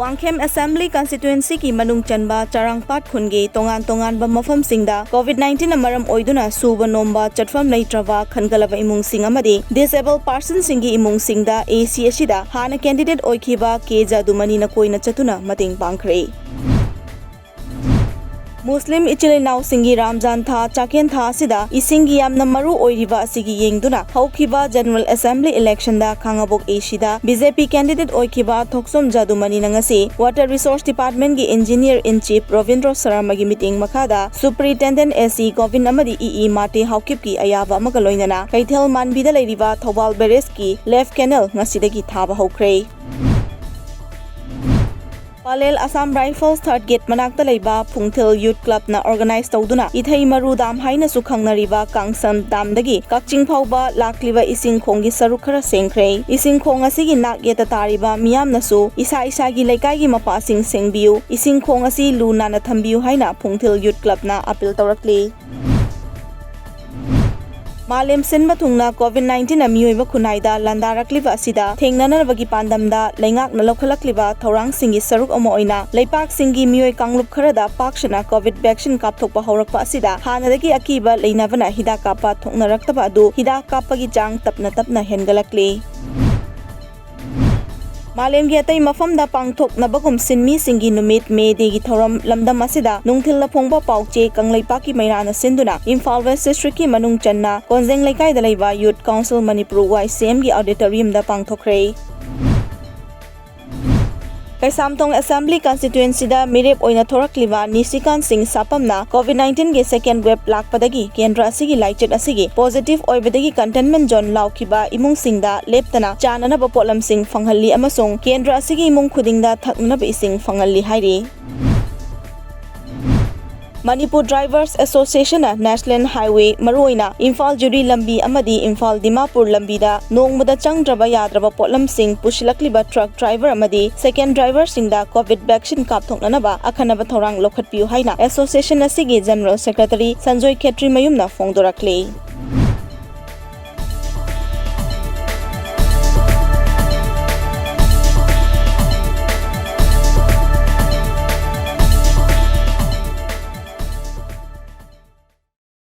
Wangkhem Assembly Constituency ki manung chanba charangpat khunge tongan ba mafam singda COVID-19 na maram oiduna suba nomba chatfam leitrava khangalaba imung sing amadi disabled person singi imung singda AC asida hana candidate oikhiba ke jadumani na koina chatuna mating pangkhre. Muslim Ichilinaw singi Ramzan tha chaken tha sida isingi yamna maru oiriba asigi yengduna haukiba General Assembly election da khangabok Ashida BJP candidate oikiba Thoksom Jadumani nangasi Water Resource Department gi Engineer in Chief Ravindra Sarama gi meeting makada Superintendent SC Govin amadi EE Mate haukip ki ayaba magaloinana Kaithel Manbida leiriba Thobal Beres ki left canal ngasidagi thaba haukre. Palel Assam Rifles Third Gate manakta leiba Phungthil Youth Club na organize tawduna ithai maru dam haina su khangnariba Kangsam damdagi Kakching phauba lakliba ising khongi saruk khara sengkhre ising khong asigi nak yeta tariba miyamna su isa gi laikai gi mapa sing sengbiu ising khong asi luna na thambiu haina Phungthil Youth Club na appeal tawrakli. Malim sinba thungna COVID-19 na miyoi khunaida landarakliba asida thengnanabagi pandamda laingak na lokhalakliba thorang singi saruk ama oina leipak singi miyoi kanglup kharada pakshana COVID vaccine kapthokpa haurakpa asida hanadagi akiba leinabana hidak kapa thoknaraktaba adu hidak kapagi jang tapna hengalakli. Malim gi atai mafam da pangthok nabagum sinmi singi numit me degi thoram lamdam asida nungthil la phongba pauche kanglaipa ki mairana sinduna Imphal West District ki manung channa Konjeng Laikai da leiba Youth Council Manipuri YCM gi auditorium da pangthokre. Kaisamtong Assembly Constituency da mirep oina thorakliba Nisikan Singh Sapamna COVID-19 ge second wave lakpadagi kendra asigi laichet asigi positive oibadagi containment zone laukhiba imung singda leptana chanana ba potlam sing phanghalli amasung kendra asigi imung khudingda thakna ba ising phanghalli hairi. Manipur Drivers Association na National Highway maruina Imphal Juri lambi amadi Imphal Dimapur lambi da nongmada changdraba yadraba potlam sing pushilakliba truck driver amadi second driver singda COVID vaccine kapthoknanaba akhanaba thorang lokhatpiu haina association asigi General Secretary Sanjoy Khetri mayumna phongdorakli.